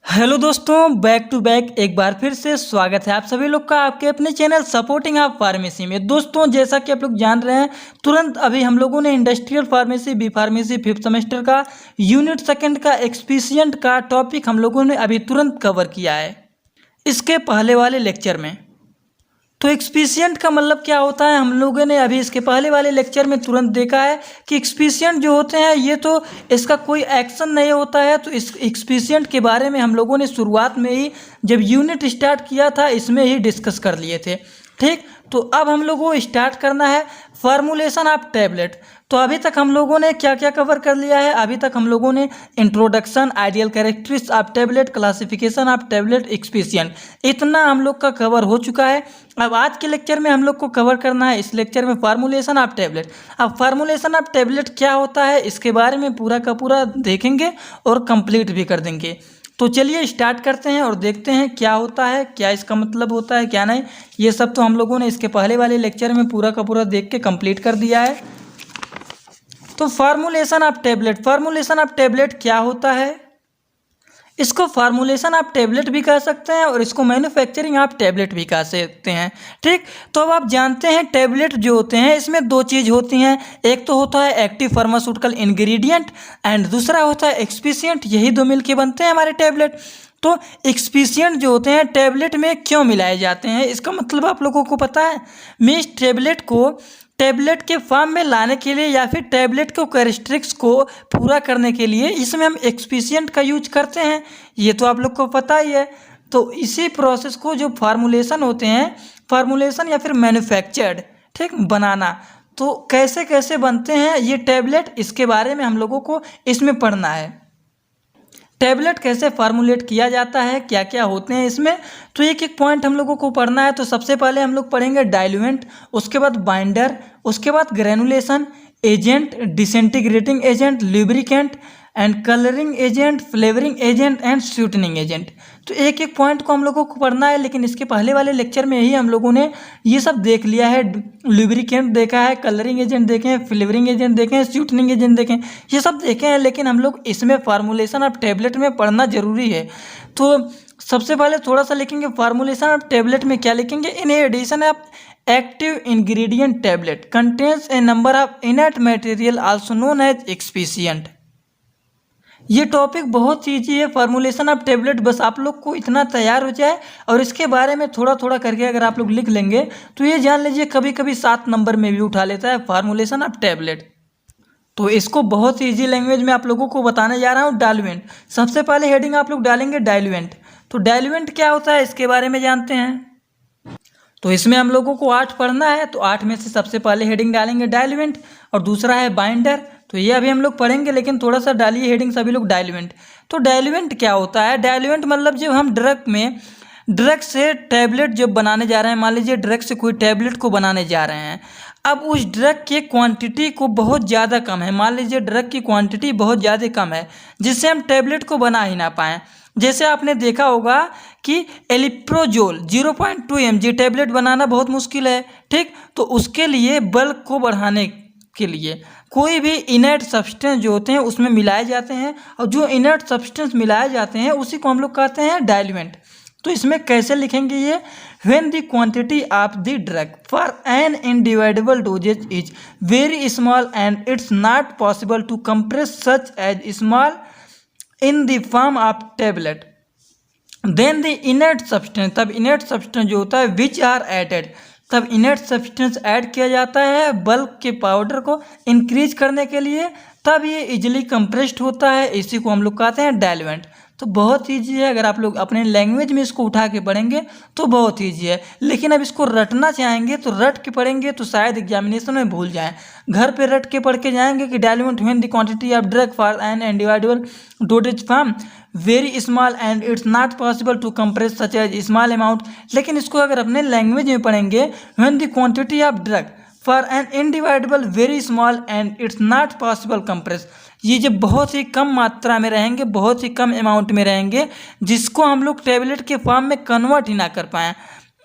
Hello दोस्तों, back to back एक बार फिर से स्वागत है आप सभी लोग का आपके अपने चैनल सपोर्टिंग आप फार्मेसी में। दोस्तों, जैसा कि आप लोग जान रहे हैं, तुरंत अभी हम लोगों ने industrial pharmacy B pharmacy 5th semester का यूनिट सेकंड का एक्सपीसिएंट का टॉपिक हम लोगों ने अभी तुरंत कवर किया है इसके पहले वाले लेक्चर में। तो एक्सपीसिएंट का मतलब क्या होता है, हम लोगों ने अभी इसके पहले वाले लेक्चर में तुरंत देखा है कि एक्सपीसिएंट जो होते हैं ये तो इसका कोई एक्शन नहीं होता है। तो इस एक्सपीसिएंट के बारे में हम लोगों ने शुरुआत में ही जब यूनिट स्टार्ट किया था इसमें ही डिस्कस कर लिए थे। ठीक, तो अब हम लोगों को स्टार्ट करना है फार्मूलेशन ऑफ टैबलेट। तो अभी तक हम लोगों ने क्या क्या कवर कर लिया है, अभी तक हम लोगों ने introduction, ideal characteristics of tablet, classification of tablet, excipient, इतना हम लोग का कवर हो चुका है। अब आज के लेक्चर में हम लोग को कवर करना है, इस लेक्चर में फार्मूलेशन ऑफ टैबलेट। अब फार्मूलेशन ऑफ टैबलेट क्या होता है इसके बारे में पूरा का पूरा देखेंगे और कंप्लीट भी कर देंगे। तो चलिए स्टार्ट करते हैं और देखते हैं क्या होता है, क्या इसका मतलब होता है, क्या नहीं। ये सब तो हम लोगों ने इसके पहले वाले लेक्चर में पूरा का पूरा देख के कंप्लीट कर दिया है। तो formulation of tablet, formulation of tablet क्या होता है, इसको फार्मूलेशन ऑफ टैबलेट भी कह सकते हैं और इसको मैन्युफैक्चरिंग ऑफ टैबलेट भी कह सकते हैं। ठीक, तो अब आप जानते हैं टैबलेट जो होते हैं इसमें दो चीज़ होती हैं, एक तो होता है एक्टिव फार्मास्यूटिकल इंग्रेडिएंट एंड दूसरा होता है एक्सपीसिएंट। यही दो मिलके बनते हैं हमारे टैबलेट। तो एक्सपीसिएंट जो होते हैं टैबलेट में क्यों मिलाए जाते हैं इसका मतलब आप लोगों को पता है। मीन्स टैबलेट को टैबलेट के फॉर्म में लाने के लिए या फिर टैबलेट को कैरेक्टरिस्टिक्स को पूरा करने के लिए इसमें हम एक्सपीसिएंट का यूज करते हैं, ये तो आप लोग को पता ही है। तो इसी प्रोसेस को जो फार्मूलेशन होते हैं, फार्मूलेशन या फिर मैन्युफैक्चर्ड, ठीक, बनाना, तो कैसे कैसे बनते हैं ये टैबलेट, इसके बारे में हम लोगों को इसमें पढ़ना है। टैबलेट कैसे फार्मूलेट किया जाता है, क्या क्या होते हैं इसमें, तो एक एक पॉइंट हम लोगों को पढ़ना है। तो सबसे पहले हम लोग पढ़ेंगे डाइल्यूएंट, उसके बाद बाइंडर, उसके बाद granulation agent, disintegrating agent, lubricant and colouring agent, flavouring agent and sweetening agent. तो एक एक पॉइंट को हम लोगों को पढ़ना है, लेकिन इसके पहले वाले लेक्चर में ही हम लोगों ने ये सब देख लिया है। लुब्रिकेंट देखा है, कलरिंग एजेंट देखे हैं, फ्लेवरिंग एजेंट देखे हैं, स्वीटनिंग एजेंट देखे हैं, ये सब देखे हैं। लेकिन हम लोग इसमें फार्मूलेशन ऑफ टैबलेट में पढ़ना जरूरी है। तो सबसे पहले थोड़ा सा लिखेंगे फार्मूलेशन ऑफ टैबलेट में क्या लिखेंगे, in addition of active ingredient tablet contains a number of inert material also known as excipient. ये टॉपिक बहुत ईजी है फार्मूलेशन ऑफ टैबलेट, बस आप लोग को इतना तैयार हो जाए और इसके बारे में थोड़ा थोड़ा करके अगर आप लोग लिख लेंगे तो ये जान लीजिए कभी कभी 7 नंबर में भी उठा लेता है फार्मूलेशन ऑफ टैबलेट। तो इसको बहुत ईजी लैंग्वेज में आप लोगों को बताने जा रहा हूँ। डाइल्यूएंट, सबसे पहले हेडिंग आप लोग डालेंगे डाइल्यूएंट। तो डाइल्यूएंट क्या होता है इसके बारे में जानते हैं। तो इसमें हम लोगों को 8 पढ़ना है, तो 8 में से सबसे पहले हेडिंग डालेंगे डाइल्यूएंट और दूसरा है बाइंडर। तो ये अभी हम लोग पढ़ेंगे, लेकिन थोड़ा सा डालिए हेडिंग सभी लोग डाइल्यूएंट। तो डाइल्यूएंट क्या होता है, डाइल्यूएंट मतलब जब हम ड्रग से टैबलेट जब बनाने जा रहे हैं, मान लीजिए ड्रग से कोई टैबलेट को बनाने जा रहे हैं, अब उस ड्रग के क्वांटिटी को बहुत ज़्यादा कम है, मान लीजिए ड्रग की क्वांटिटी बहुत ज़्यादा कम है जिससे हम टैबलेट को बना ही ना पाएँ। जैसे आपने देखा होगा कि एलिप्रोजोल 0.2 mg टैबलेट बनाना बहुत मुश्किल है। ठीक, तो उसके लिए बल्क को बढ़ाने के लिए कोई भी इनर्ट सब्सटेंस जो होते हैं उसमें मिलाए जाते हैं, और जो इनर्ट सब्सटेंस मिलाए जाते हैं उसी को हम लोग कहते हैं डाइल्यूएंट। तो इसमें कैसे लिखेंगे ये, when the quantity of the drug for an indivisible doses is very small and it's not possible to compress such as small in the form of tablet, then the inert substance, तब inert substance जो होता है which are added, तब inert substance add किया जाता है bulk के powder को इंक्रीज करने के लिए, तब ये इजीली कंप्रेस्ड होता है, इसी को हम लोग कहते हैं डाइल्यूएंट। तो बहुत ईजी है, अगर आप लोग अपने लैंग्वेज में इसको उठा के पढ़ेंगे तो बहुत ईजी है। लेकिन अब इसको रटना चाहेंगे तो रट के पढ़ेंगे तो शायद एग्जामिनेशन में भूल जाएं। घर पे रट के पढ़ के जाएंगे कि diluent when the quantity of drug for an individual dosages form very small and it's not possible to compress such as small amount. लेकिन इसको अगर अपने लैंग्वेज में पढ़ेंगे, when the quantity of drug for an individual very small and it's not possible compress, ये जब बहुत ही कम मात्रा में रहेंगे, बहुत ही कम अमाउंट में रहेंगे, जिसको हम लोग टैबलेट के फॉर्म में कन्वर्ट ही ना कर पाएँ,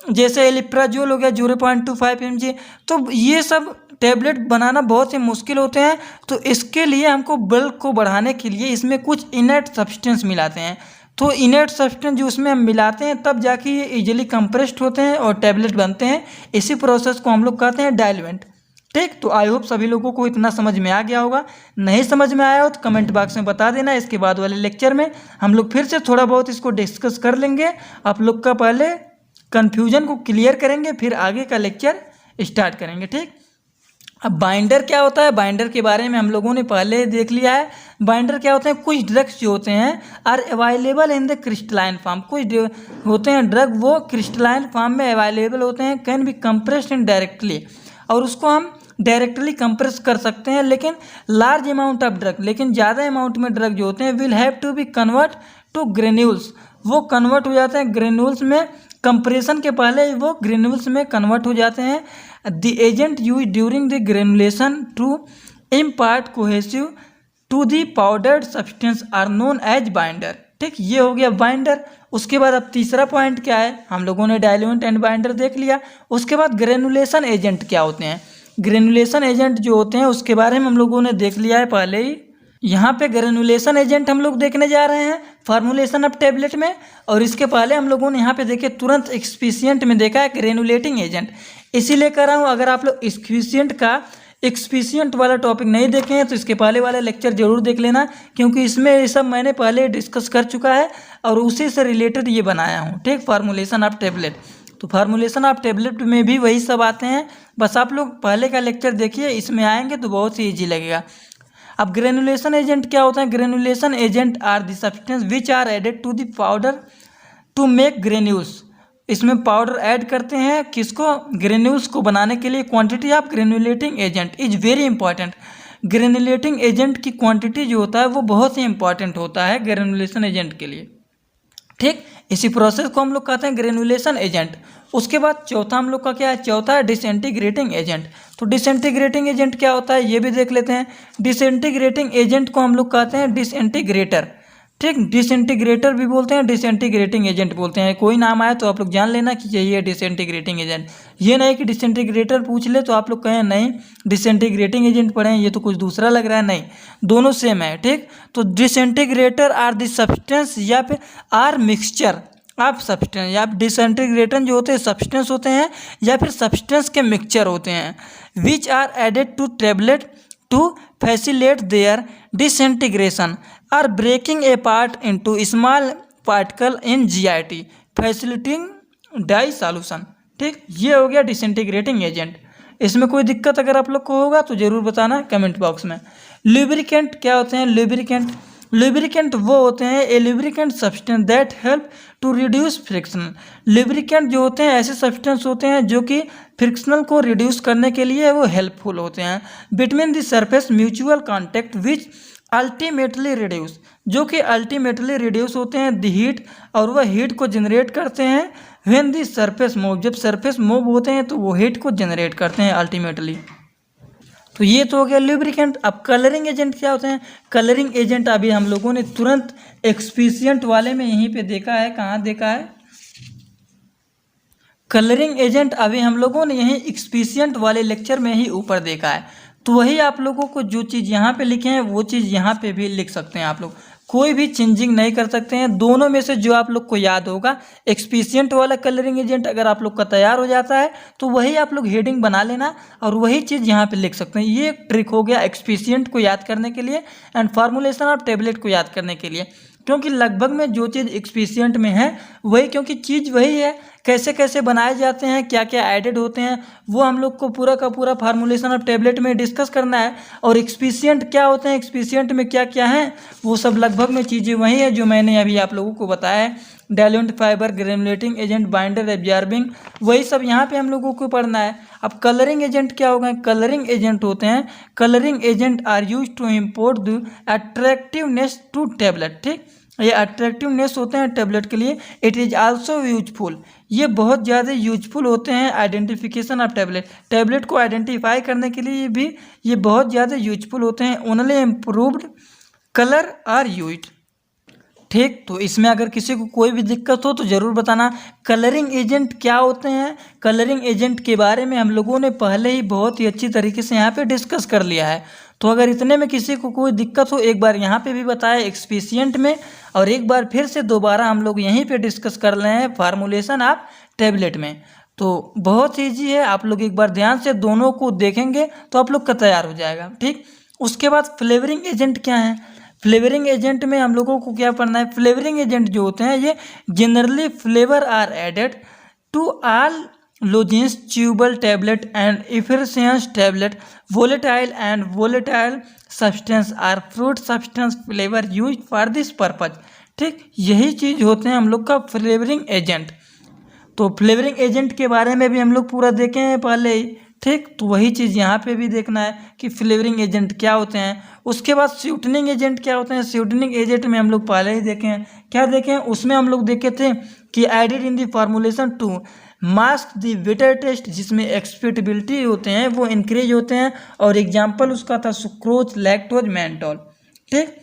जैसे एलिप्राजोल हो गया 0.25 mg, तो ये सब टैबलेट बनाना बहुत ही मुश्किल होते हैं। तो इसके लिए हमको बल्क को बढ़ाने के लिए इसमें कुछ इनर्ट सब्सटेंस मिलाते हैं, तो इनर्ट सब्सटेंस जो उसमें हम मिलाते हैं तब जाके ये इजीली कंप्रेस्ड होते हैं और टैबलेट बनते हैं। इसी प्रोसेस को हम लोग कहते हैं डाइल्यूएंट। ठीक, तो आई होप सभी लोगों को इतना समझ में आ गया होगा। नहीं समझ में आया हो तो कमेंट बॉक्स में बता देना। इसके बाद वाले लेक्चर में हम लोग फिर से थोड़ा बहुत इसको डिस्कस कर लेंगे। आप लोग का पहले कन्फ्यूजन को क्लियर करेंगे, फिर आगे का लेक्चर स्टार्ट करेंगे। ठीक, अब बाइंडर क्या होता है, बाइंडर के बारे में हम लोगों ने पहले देख लिया है। बाइंडर क्या होते हैं, कुछ ड्रग्स जो होते हैं are available in the crystalline form. कुछ होते हैं ड्रग वो क्रिस्टलाइन फॉर्म में अवेलेबल होते हैं, can be compressed in directly, और उसको हम डायरेक्टली कंप्रेस कर सकते हैं। लेकिन लार्ज अमाउंट ऑफ ड्रग, लेकिन ज़्यादा अमाउंट में ड्रग जो होते हैं will have to be convert to granules, वो कन्वर्ट हो जाते हैं ग्रेन्यूल्स में। कंप्रेशन के पहले वो ग्रेन्यूल्स में कन्वर्ट हो जाते हैं। The agent use during the granulation to impart cohesive to the powdered substance are known as binder. ठीक, ये हो गया बाइंडर। उसके बाद अब तीसरा पॉइंट क्या है, हम लोगों ने डाइल्यूएंट एंड बाइंडर देख लिया। उसके बाद ग्रेनुलेशन एजेंट क्या होते हैं। ग्रेनुलेशन एजेंट जो होते हैं उसके बारे में हम लोगों ने देख लिया है पहले ही। यहाँ पे ग्रेनुलेशन एजेंट हम लोग देखने जा रहे हैं फार्मूलेशन ऑफ टेबलेट में, और इसके पहले हम लोगों ने यहाँ पे देखे तुरंत एक्सपीशियंट में देखा है ग्रेनुलेटिंग एजेंट। इसीलिए कह रहा हूँ अगर आप लोग एक्सपीशियंट वाला टॉपिक नहीं देखे हैं तो इसके पहले वाला लेक्चर जरूर देख लेना, क्योंकि इसमें ये सब मैंने पहले डिस्कस कर चुका है और उसी से रिलेटेड ये बनाया हूँ। ठीक, फार्मूलेशन ऑफ टेबलेट। तो फार्मूलेशन ऑफ टेबलेट में भी वही सब आते हैं, बस आप लोग पहले का लेक्चर देखिए, इसमें आएंगे तो बहुत ही ईजी लगेगा। अब ग्रेनुलेशन एजेंट क्या होता है, granulation agent are the substance which are added to the powder to make granules. इसमें पाउडर ऐड करते हैं किसको, ग्रेन्यूल्स को बनाने के लिए। Quantity of granulating agent is very important. Granulating agent की क्वांटिटी जो होता है वो बहुत ही इंपॉर्टेंट होता है ग्रेनुलेशन एजेंट के लिए। ठीक, इसी प्रोसेस को हम लोग कहते हैं ग्रेनुलेशन एजेंट। उसके बाद चौथा हम लोग का क्या है, चौथा है डिसइंटीग्रेटिंग एजेंट। तो डिसइंटीग्रेटिंग एजेंट क्या होता है ये भी देख लेते हैं। डिसइंटीग्रेटिंग एजेंट को हम लोग कहते हैं डिसइंटीग्रेटर। ठीक, डिसइंटीग्रेटर भी बोलते हैं, डिसइंटीग्रेटिंग एजेंट बोलते हैं। कोई नाम आए तो आप लोग जान लेना कि यही है डिसइंटीग्रेटिंग एजेंट। ये नहीं कि डिसइंटीग्रेटर पूछ ले तो आप लोग कहें नहीं डिसइंटीग्रेटिंग एजेंट पढ़े हैं, ये तो कुछ दूसरा लग रहा है। नहीं, दोनों सेम है। ठीक, तो डिसइंटीग्रेटर आर द सब्सटेंस या फिर आर मिक्सचर आप सब्सटेंस, या डिसइंटीग्रेटर जो होते हैं सब्सटेंस होते हैं या फिर सब्सटेंस के मिक्सचर होते हैं, which are added to tablet to facilitate their disintegration or breaking a part into small particle in GIT facilitating dissolution. ठीक, ये हो गया डिसइंटीग्रेटिंग एजेंट। इसमें कोई दिक्कत अगर आप लोग को होगा तो जरूर बताना कमेंट बॉक्स में। लुब्रिकेंट क्या होते हैं, लुब्रिकेंट वो होते हैं a lubricant substance that help to reduce friction. Lubricant जो होते हैं ऐसे सब्सटेंस होते हैं जो कि फ्रिक्शनल को रिड्यूस करने के लिए वो हेल्पफुल होते हैं। Between the surface mutual contact which ultimately reduce, जो कि अल्टीमेटली रिड्यूस होते हैं द हीट, और वह हीट को जनरेट करते हैं व्हेन द सरफेस मूव, जब सरफेस मूव होते हैं तो वो हीट को जनरेट करते हैं अल्टीमेटली। तो ये तो हो गया लुब्रिकेंट। अब कलरिंग एजेंट क्या होते हैं, कलरिंग एजेंट अभी हम लोगों ने तुरंत एक्सपीशियंट वाले में यहीं पे देखा है। कहाँ देखा है कलरिंग एजेंट, अभी हम लोगों ने यहीं एक्सपीशियंट वाले लेक्चर में ही ऊपर देखा है। तो वही आप लोगों को जो चीज़ यहाँ पे लिखे हैं वो चीज़ यहाँ पे भी लिख सकते हैं। आप लोग कोई भी चेंजिंग नहीं कर सकते हैं। दोनों में से जो आप लोग को याद होगा, एक्सपीशियंट वाला कलरिंग एजेंट अगर आप लोग का तैयार हो जाता है तो वही आप लोग हेडिंग बना लेना और वही चीज़ यहाँ पे लिख सकते हैं। ये एक ट्रिक हो गया एक्सपीशियंट को याद करने के लिए एंड फार्मूलेशन ऑफ टेबलेट को याद करने के लिए, क्योंकि लगभग में जो चीज़ एक्सपीशियंट में है वही, क्योंकि चीज़ वही है। कैसे कैसे बनाए जाते हैं, क्या क्या ऐडेड होते हैं, वो हम लोग को पूरा का पूरा फार्मूलेशन ऑफ टेबलेट में डिस्कस करना है। और एक्सपीशियंट क्या होते हैं, एक्सपीशियंट में क्या क्या है, वो सब लगभग में चीज़ें वही है जो मैंने अभी आप लोगों को बताया है। Diluent fibre, granulating agent, binder, absorbing, वही सब यहाँ पे हम लोगों को पढ़ना है। अब कलरिंग एजेंट क्या होगा, कलरिंग एजेंट होते हैं, colouring agent are use to import the attractiveness to tablet. ठीक, ये अट्रैक्टिवनेस होते हैं टेबलेट के लिए। इट इज़ आल्सो यूजफुल, ये बहुत ज़्यादा यूजफुल होते हैं आइडेंटिफिकेशन ऑफ टेबलेट, टेबलेट को आइडेंटिफाई करने के लिए भी ये बहुत ज़्यादा यूजफुल होते हैं। Only improved colour are used. ठीक, तो इसमें अगर किसी को कोई भी दिक्कत हो तो ज़रूर बताना। कलरिंग एजेंट क्या होते हैं, कलरिंग एजेंट के बारे में हम लोगों ने पहले ही बहुत ही अच्छी तरीके से यहाँ पे डिस्कस कर लिया है। तो अगर इतने में किसी को कोई दिक्कत हो, एक बार यहाँ पे भी बताया एक्सपीशियंट में, और एक बार फिर से दोबारा हम लोग यहीं पे डिस्कस कर रहे हैं फार्मूलेशन ऑफ टैबलेट में। तो बहुत ईजी है, आप लोग एक बार ध्यान से दोनों को देखेंगे तो आप लोग का तैयार हो जाएगा। ठीक, उसके बाद फ्लेवरिंग एजेंट क्या है। फ्लेवरिंग एजेंट में हम लोगों को क्या पढ़ना है। फ्लेवरिंग एजेंट जो होते हैं ये generally flavour are added to all lozenges chewable tablet and effervescent tablet volatile and volatile substance or fruit substance flavour use for this purpose. ठीक, यही चीज़ होते हैं हम लोग का फ्लेवरिंग एजेंट। तो फ्लेवरिंग एजेंट के बारे में भी हम लोग पूरा देखे हैं पहले ही। ठीक, तो वही चीज़ यहाँ पे भी देखना है कि फ्लेवरिंग एजेंट क्या होते हैं। उसके बाद स्वीटनिंग एजेंट क्या होते हैं। स्वीटनिंग एजेंट में हम लोग पहले ही देखे हैं। क्या देखे हैं उसमें हम लोग देखे थे कि added in the formulation to mask the bitter taste, जिसमें एक्सपेक्टेबिलिटी होते हैं वो इंक्रीज होते हैं। और एग्जाम्पल उसका था सुक्रोज, लैक्टोज, मेंटोल। ठीक,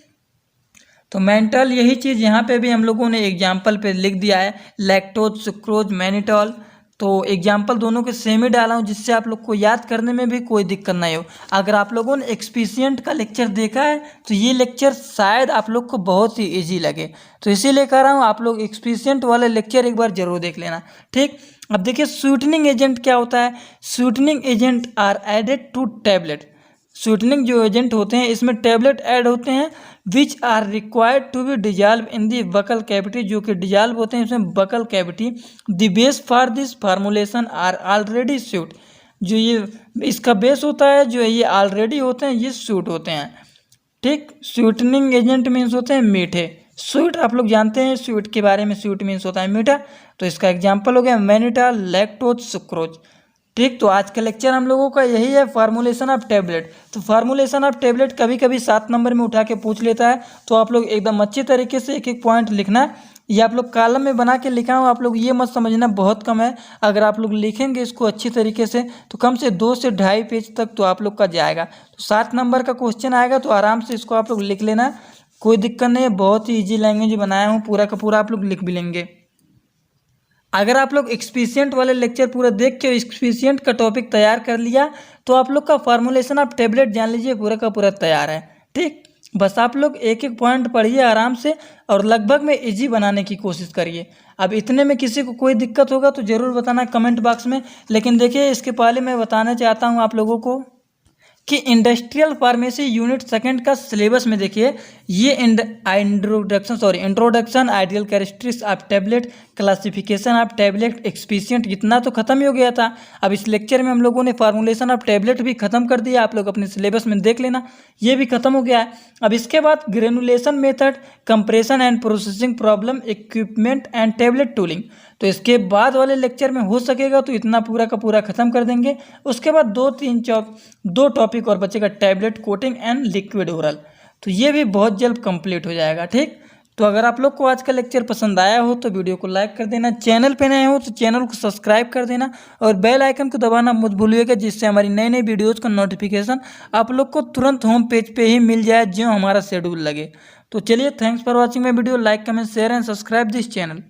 तो मेंटल यही चीज़ यहाँ पे भी हम लोगों ने एग्जाम्पल पे लिख दिया है, लैक्टोज, सुक्रोज, मैनिटॉल। तो एग्जाम्पल दोनों के सेम ही डाला हूँ जिससे आप लोग को याद करने में भी कोई दिक्कत नहीं हो। अगर आप लोगों ने एक्सपीशियंट का लेक्चर देखा है तो ये लेक्चर शायद आप लोग को बहुत ही ईजी लगे, तो इसीलिए कह रहा हूँ आप लोग एक्सपीशियंट वाले लेक्चर एक बार जरूर देख लेना। ठीक, अब देखिए स्वीटनिंग एजेंट क्या होता है। Sweetening agent are added to tablet. Sweetening जो एजेंट होते हैं इसमें टैबलेट ऐड होते हैं which are required to be dissolve in the buccal cavity, जो कि डिजॉल्व होते हैं इसमें buccal cavity. The base for this formulation are already sweet. जो ये इसका बेस होता है जो ये ऑलरेडी होते हैं ये स्वीट होते हैं। ठीक, स्वीटनिंग एजेंट मीन्स होते हैं मीठे। स्वीट आप लोग जानते हैं स्वीट के बारे में, स्वीट मीन्स होता है मीठा। तो इसका एग्जाम्पल हो गया मैनिटॉल, लैक्टोज, सुक्रोज। ठीक, तो आज का लेक्चर हम लोगों का यही है फार्मूलेशन ऑफ टैबलेट। तो फार्मूलेशन ऑफ टैबलेट कभी कभी 7 नंबर में उठा के पूछ लेता है, तो आप लोग एकदम अच्छे तरीके से एक एक पॉइंट लिखना है। ये आप लोग कॉलम में बना के लिखा हूँ, आप लोग ये मत समझना बहुत कम है। अगर आप लोग लिखेंगे इसको अच्छी तरीके से तो कम से 2 से 2.5 पेज तक तो आप लोग का जाएगा। तो 7 नंबर का क्वेश्चन आएगा तो आराम से इसको आप लोग लिख लेना, कोई दिक्कत नहीं है। बहुत ही ईजी लैंग्वेज बनाया हूँ, पूरा का पूरा आप लोग लिख भी लेंगे। अगर आप लोग एक्सपीशियंट वाले लेक्चर पूरा देख के एक्सपीशियंट का टॉपिक तैयार कर लिया तो आप लोग का फार्मूलेशन ऑफ टैबलेट जान लीजिए पूरा का पूरा तैयार है। ठीक, बस आप लोग एक एक पॉइंट पढ़िए आराम से और लगभग में इजी बनाने की कोशिश करिए। अब इतने में किसी को कोई दिक्कत होगा तो ज़रूर बताना कमेंट बॉक्स में। लेकिन देखिए इसके पहले मैं बताना चाहता हूँ आप लोगों को कि इंडस्ट्रियल फार्मेसी यूनिट सेकंड का सिलेबस में देखिए ये introduction ideal characteristics of tablet, classification of tablet, excipient, इतना तो खत्म ही हो गया था। अब इस लेक्चर में हम लोगों ने फार्मूलेशन ऑफ टैबलेट भी खत्म कर दिया, आप लोग अपने सिलेबस में देख लेना, ये भी खत्म हो गया है। अब इसके बाद granulation method, compression and processing problem, equipment and tablet tooling. तो इसके बाद वाले लेक्चर में हो सकेगा तो इतना पूरा का पूरा खत्म कर देंगे। उसके बाद 2 टॉपिक और बचेगा, tablet coating and liquid oral. तो ये भी बहुत जल्द कंप्लीट हो जाएगा। ठीक, तो अगर आप लोग को आज का लेक्चर पसंद आया हो तो वीडियो को लाइक कर देना, चैनल पे नए हो तो चैनल को सब्सक्राइब कर देना और बेल आइकन को दबाना मत भूलिएगा, जिससे हमारी नई नई वीडियोज़ का नोटिफिकेशन आप लोग को तुरंत होम पेज पे ही मिल जाए जो हमारा शेड्यूल लगे। तो चलिए, thanks for watching my video. Like, comment, share and subscribe this channel.